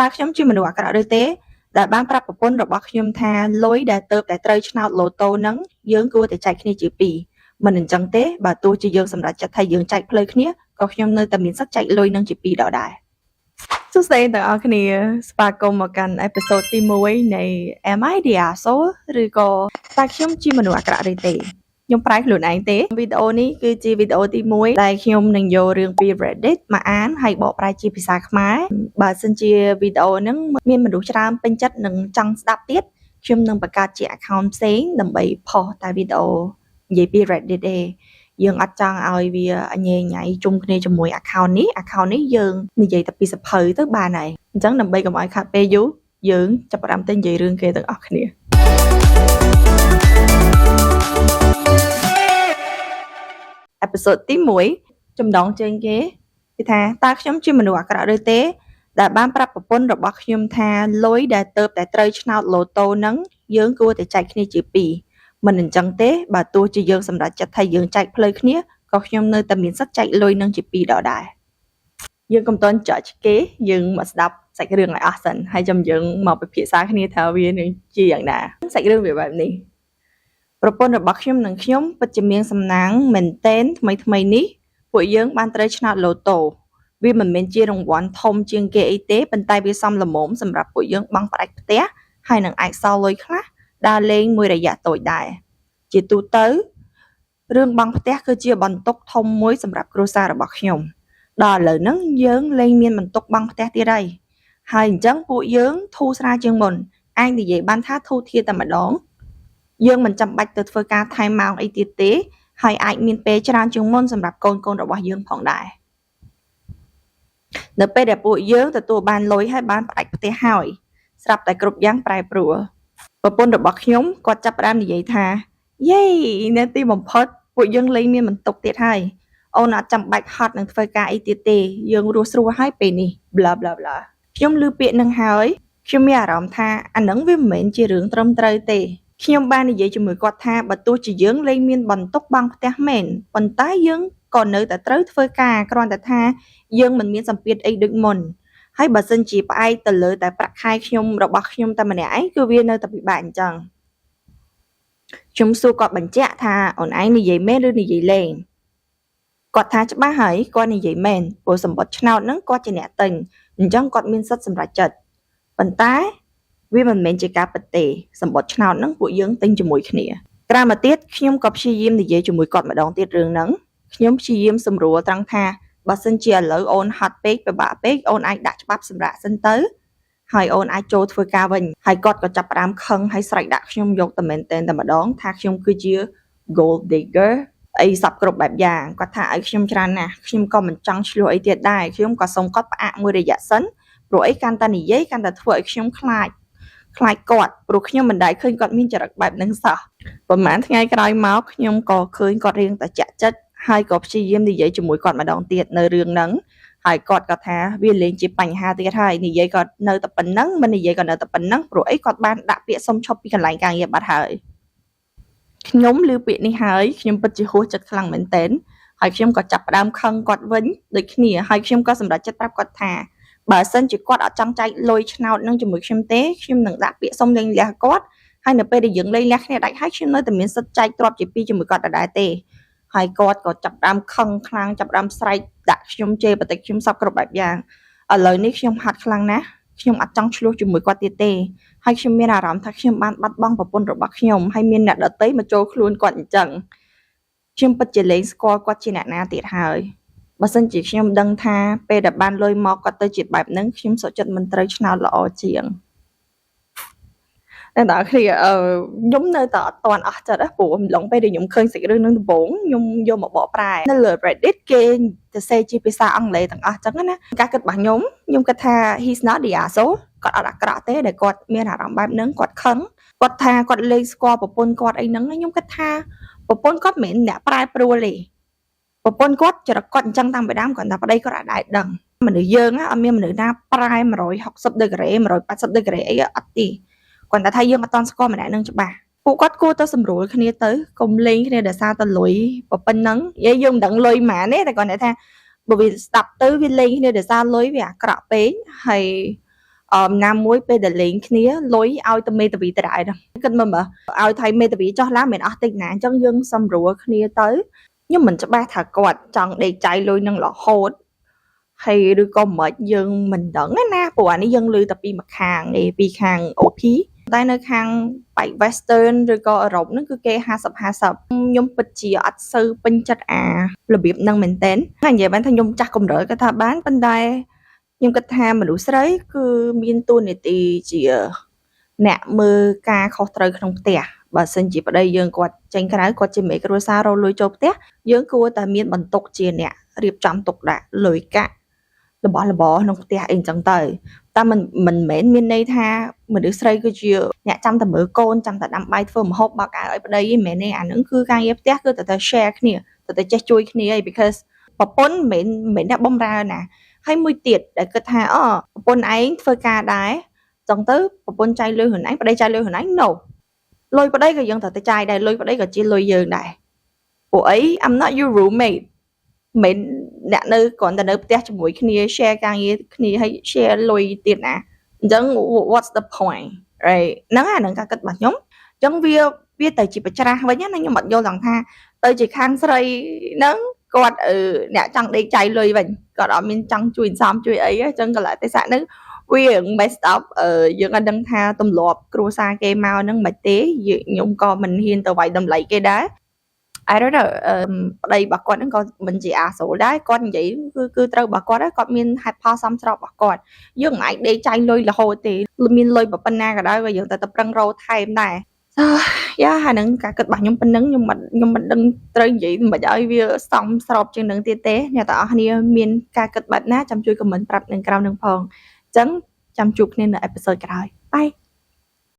តើខ្ញុំជាមនុស្សអាក្រក់ឬទេដែលបានប្រាប់ប្រពន្ធរបស់ខ្ញុំថាលុយដែលទៅតែត្រូវឆ្នោតឡូតូហ្នឹងយើងគួរតែចែកគ្នាជាពីរមិនអញ្ចឹងទេបើទោះជាយើងសម្រេចចិត្តថាយើងចែកផ្លូវគ្នាក៏ខ្ញុំនៅតែមានសិទ្ធិចែកលុយនឹងជាពីរដដែលសួស្តីទាំងអស់គ្នាស្វាគមន៍មកកាន់អេពីសូតទី1នៃ Am I the Asshole ឬក៏តើខ្ញុំជាមនុស្សអាក្រក់ឬទេខ្ញុំប្រែខ្លួនឯងទេវីដេអូនេះគឺជាវីដេអូទី1ដែលខ្ញុំនឹងយករឿងពី Reddit មកអានហើយបកប្រែជាភាសាខ្មែរបើសិនជាវីដេអូហ្នឹងមានមនុស្សច្រើនពេញចិត្តនិងចង់ស្ដាប់ទៀតខ្ញុំនឹងបង្កើតជា account ផ្សេងដើម្បីផុសតែវីដេអូនិយាយពី Reddit ទេយើងអត់ចង់ឲ្យវាអញញ៉ៃជុំគ្នាជាមួយ account នេះយើងនិយាយតែពីសភៅទៅបានហើយអញ្ចឹងដើម្បីកុំឲ្យខាត់ពេលយូរយើងចាប់ផ្ដើមទៅនិយាយរឿងគេទាំងអស់គ្នាអេពីសូតទី1ចំណងជើងគេគឺថាតើខ្ញុំជាមនុស្សអាក្រក់ឬទេដែលបានប្រាប់ប្រពន្ធរបស់ខ្ញុំថាលុយដែលទៅតែត្រូវឆ្នោតឡូតូហ្នឹងយើងគួរតែចែកគ្នាជាពីរមិនអញ្ចឹងទេបើទោះជាយើងសម្រេចចិត្តថាយើងចែកផ្លូវគ្នាក៏ខ្ញុំនៅតែមានសិទ្ធិចែកលុយនឹងជាពីរដដែលយើងកុំតន់ចុចគេយើងមកស្ដាប់សាច់រឿងឲ្យអស់សិនហើយចាំយើងមកពិភាក្សាគ្នាថាវានឹងជាយ៉ាងណាសាច់រឿងវាបែបនេះប្រពន្ធរបស់ខ្ញុំនិងខ្ញុំពិតជាមានសំណាងមែនតែនថ្មីនេះពួកយើងបានត្រូវឆ្នោតឡូតូវាមិនមែនជារង្វាន់ធំជាងគេអីទេប៉ុន្តែវាសមល្មមសម្រាប់ពួកយើងបង់ផ្ដាច់ផ្ទះហើយនឹងអាចសល់លុយខ្លះដើរលេងមួយរយៈតូចដែរជាទូទៅរឿងបង់ផ្ទះគឺជាបន្ទុកធំមួយសម្រាប់គ្រួសាររបស់ខ្ញុំដល់ឥឡូវហ្នឹងយើងលែងមានបន្ទុកបង់ផ្ទះទៀតហើយអញ្ចឹងពួកយើងធូរស្រាលជាងមុនអាចនិយាយបានថាធូរធារតែម្ដងយើងមិនចាំបាច់ទៅធ្វើការថែមម៉ោងអីទៀតទេហើយអាចមានពេលច្រើនជាងមុនសម្រាប់កូនរបស់យើងផងដែរនៅពេលដែលពួកយើងទទួលបានលុយហើយបានផ្ដាច់ផ្ទះហើយស្រាប់តែគ្រប់យ៉ាងប្រែប្រួលប្រពន្ធរបស់ខ្ញុំគាត់ចាប់ផ្ដើមនិយាយថាយេនៅទីបំផុតពួកយើងលែងមានបន្ទុកទៀតហើយអូនអត់ចាំបាច់ហត់នឹងធ្វើការអីទៀតទេយើងរស់ស្រួលហើយពេលនេះ bla bla bla ខ្ញុំឮពាក្យនឹងហើយខ្ញុំមានអារម្មណ៍ថាអានឹងវាមិនមែនជារឿងត្រឹមត្រូវទេខ្ញុំបាននិយាយជាមួយគាត់ថាបើទោះជាយើងលែងមានបន្ទុកបង់ផ្ទះមែនប៉ុន្តែយើងក៏នៅតែត្រូវធ្វើការគ្រាន់តែថាយើងមិនមានសម្ពាធអីដូចមុនហើយបើសិនជាផ្អែកទៅលើតែប្រាក់ខែរបស់ខ្ញុំតែម្នាក់ឯងគឺវានៅតែពិបាកអញ្ចឹងខ្ញុំសួរគាត់បញ្ជាក់ថាអូនឯងនិយាយមែនឬនិយាយលេងគាត់ថាច្បាស់ហើយគាត់និយាយមែនព្រោះសម្បត្តិឆ្នោតហ្នឹងគាត់ជាអ្នកទិញអញ្ចឹងគាត់មានសិទ្ធិសម្រេចចិត្តប៉ុន្តែវាមិនមែនជាការពិតទេសម្បត្តិឆ្នោតហ្នឹងពួកយើងទិញជាមួយគ្នាក្រោយមកទៀតខ្ញុំក៏ព្យាយាមនិយាយជាមួយគាត់ម្ដងទៀតរឿងហ្នឹងខ្ញុំព្យាយាមសម្រួលត្រង់ថាបើសិនជាឥឡូវអូនហត់ពេកពិបាកពេកអូនអាចដាក់ច្បាប់សម្រាប់សិនទៅហើយអូនអាចចូលធ្វើការវិញហើយគាត់ក៏ចាប់ផ្ដើមខឹងហើយស្រែកដាក់ខ្ញុំយកតែមែនតែម្ដងថាខ្ញុំគឺជា gold digger អីសពគ្រប់បែបយ៉ាងគាត់ថាឲ្យខ្ញុំច្រើនណាស់ខ្ញុំក៏មិនចង់ឆ្លោះអីទៀតដែរខ្ញុំក៏សុំគាត់ផ្អាកមួយរយៈសិនព្រោះអីកាន់តែនិយាយកាន់តែធ្វើឲ្យខ្ញុំខ្លាចគាត់ព្រោះខ្ញុំមិនដែលឃើញគាត់មានចរិតបែបហ្នឹងសោះប្រហែលថ្ងៃក្រោយមកខ្ញុំក៏ឃើញគាត់រៀងតែចាក់ចិត្តហើយក៏ព្យាយាមនិយាយជាមួយគាត់ម្ដងទៀតនៅរឿងហ្នឹងហើយគាត់ក៏ថាវាលែងជាបញ្ហាទៀតហើយនិយាយក៏នៅតែប៉ុណ្្នឹងមិននិយាយក៏នៅតែប៉ុណ្្នឹងព្រោះអីគាត់បានដាក់ពាក្យសុំឈប់ពីកន្លែងការងារបាត់ហើយខ្ញុំឮពាក្យនេះហើយខ្ញុំពិតជាហួសចិត្តខ្លាំងមែនទែនហើយខ្ញុំក៏ចាប់ផ្ដើមខឹងគាត់វិញដូចគ្នាហើយខ្ញុំក៏សម្រេចចិត្តប្រាប់គាត់ថាបើសិនជាគាត់អត់ចង់ចែកលុយឆ្នោតនឹងជាមួយខ្ញុំទេខ្ញុំនឹងដាក់ពាក្យសុំលែងលះគាត់ហើយនៅពេលដែលយើងលែងលះគ្នាដាច់ហើយខ្ញុំនៅតែមានសិទ្ធិចែកទ្រព្យជាពីរជាមួយគាត់ដដែលទេហើយគាត់ក៏ចាប់ផ្ដើមខឹងខ្លាំងចាប់ផ្ដើមស្រែកដាក់ខ្ញុំជេរបន្តិចខ្ញុំសពគ្រប់បែបយ៉ាងឥឡូវនេះខ្ញុំហាត់ខ្លាំងណាស់ខ្ញុំអត់ចង់ឆ្លោះជាមួយគាត់ទៀតទេហើយខ្ញុំមានអារម្មណ៍ថាខ្ញុំបានបាត់បង់ប្រពន្ធរបស់ខ្ញុំហើយមានអ្នកដទៃមកចូលខ្លួនគាត់អញ្ចឹងខ្ញុំពិតជាលែងស្គាល់គាត់ជាអ្នកណាទៀតហើយបើសិនជាខ្ញុំដឹងថាពេលដែលបានលុយមកគាត់ទៅជាបែបហ្នឹងខ្ញុំសុខចិត្តមិនត្រូវឆ្នោតល្អជាងតែដល់គ្នាខ្ញុំនៅតែអត់ទាន់អស់ចិត្តព្រោះអំឡុងពេលដែលខ្ញុំឃើញសាច់រឿងនឹងដំបូងខ្ញុំយកមកបកប្រែនៅលើ Reddit គេសរសេរជាភាសាអង់គ្លេសទាំងអស់ចឹងណាការគិតរបស់ខ្ញុំគិតថា he's not the asshole គាត់អត់អាក្រក់ទេដែលគាត់មានអារម្មណ៍បែបហ្នឹងគាត់ខឹងគាត់ថាគាត់លេងស្គាល់ប្រពន្ធគាត់អីហ្នឹងខ្ញុំគិតថាប្រពន្ធគាត់មិនមែនអ្នកប្រែប្រួលទេប្រពន្ធគាត់ចរិតគាត់អញ្ចឹងតាំងពីដើមគាត់ថាប្តីគាត់អាចដែរដឹងមនុស្សយើងអត់មានមនុស្សណាប្រែ160ដឺក្រេ180ដឺក្រេអីអត់ទេគាត់ថាយើងអត់តន់ស្គាល់ម្នាក់នឹងច្បាស់ពួកគាត់គួរទៅសម្រួលគ្នាទៅកុំលេងគ្នាដោយសារតែលុយប៉ុណ្ណឹងយើងមិនដឹងលុយប៉ុន្មានទេតែគាត់ថាបើវាស្ដាប់ទៅវាលេងគ្នាដោយសារលុយវាអាក្រក់ពេកហើយ ណាមួយពេលដែលលេងគ្នាលុយឲ្យតែមេតាវីដដែលគិតមើលមើលឲ្យថៃមេតាវីចោះឡាមិនអស់តិចណាអញ្ចឹងយើងសម្រួលគ្នាទៅខ្ញុំមិនច្បាស់ថាគាត់ចង់ដេកចាយលុយនឹងរហូតហើយឬក៏មិនយើងមិនដឹងណាព្រោះអានេះយើងឮតែពីម្ខាងឯពីខាង OP តែនៅខាងបែក Western ឬក៏អឺរ៉ុបហ្នឹងគឺគេ50-50ខ្ញុំពិតជាអត់សូវពេញចិត្តអារបៀបហ្នឹងមែនតើនិយាយបានថាខ្ញុំចាស់កម្រើគាត់ថាបានប៉ុន្តែខ្ញុំគិតថាមនុស្សស្រីគឺមានតួនាទីជាអ្នកមើលការខុសត្រូវក្នុងផ្ទះបើសិនជាប្តីយើងគាត់ចេញក្រៅគាត់ជាមេគ្រួសាររកលុយចូលផ្ទះយើងគួរតែមានបន្ទុកជាអ្នករៀបចំទុកដាក់លុយកាក់របស់របរក្នុងផ្ទះអីចឹងទៅតែមិនមែនមានន័យថាមនុស្សស្រីគឺជាអ្នកចាំតែមើលកូនចាំតែដាំបាយធ្វើម្ហូបបោកអាវឲ្យប្តីឯងមិនមែនទេអានឹងគឺការងារផ្ទះគឺតែ share គ្នាតែចេះជួយគ្នាឯង because ប្រពន្ធមិនមែនតែបំរើណាហើយមួយទៀតដែលគិតថាប្រពន្ធឯងធ្វើការដែរចឹងទៅប្រពន្ធចាយលុយខ្លួនឯងប្តីចាយលុយខ្លួនឯង no លុយប្តីក៏យើងត្រូវតែចាយដែរលុយប្តីក៏ជាលុយយើងដែរពួកអី I'm not your roommate មិនអ្នកនៅគ្រាន់តែនៅផ្ទះជាមួយគ្នា share ការងារគ្នាហើយ share លុយទៀតណាអញ្ចឹង what's the point right ហ្នឹងអានឹងការគិតរបស់ខ្ញុំអញ្ចឹងវាទៅជាប្រច្រាស់វិញណាខ្ញុំអត់យល់ដល់ថាទៅជាខាងស្រីហ្នឹងគាត់អ្នកចង់ដេកចាយលុយវិញគាត់អត់មានចង់ជួយសំជួយអីអញ្ចឹងកលៈទេសៈហ្នឹងវា messed up យើងអត់ដឹងថាទម្លាប់គ្រួសារគេមកហ្នឹងមិនទេខ្ញុំក៏មិនហ៊ានទៅវាយតម្លៃគេដែរ I don't know ប្តីរបស់គាត់ហ្នឹងក៏មិនជាអាសូលដែរគាត់និយាយគឺត្រូវរបស់គាត់ហើយគាត់មានហេតុផលសមស្របរបស់គាត់យើងមិនអាចដេកចាយលុយរហូតទេមានលុយប៉ុណ្ណាក៏ដោយក៏យើងតែប្រឹងរកថែមដែរយ៉ាអាហ្នឹងការគិតរបស់ខ្ញុំប៉ុណ្ណឹងខ្ញុំមិនដឹងត្រូវនិយាយមិនឲ្យវាសមស្របជាងនឹងទៀតទេអ្នកទាំងអស់គ្នាមានការគិតបែបណាចាំជួយ comment ប្រាប់នៅក្រោមនឹងផងអញ្ចឹងចាំជួបគ្នានៅអេពីសូតក្រោយបាយ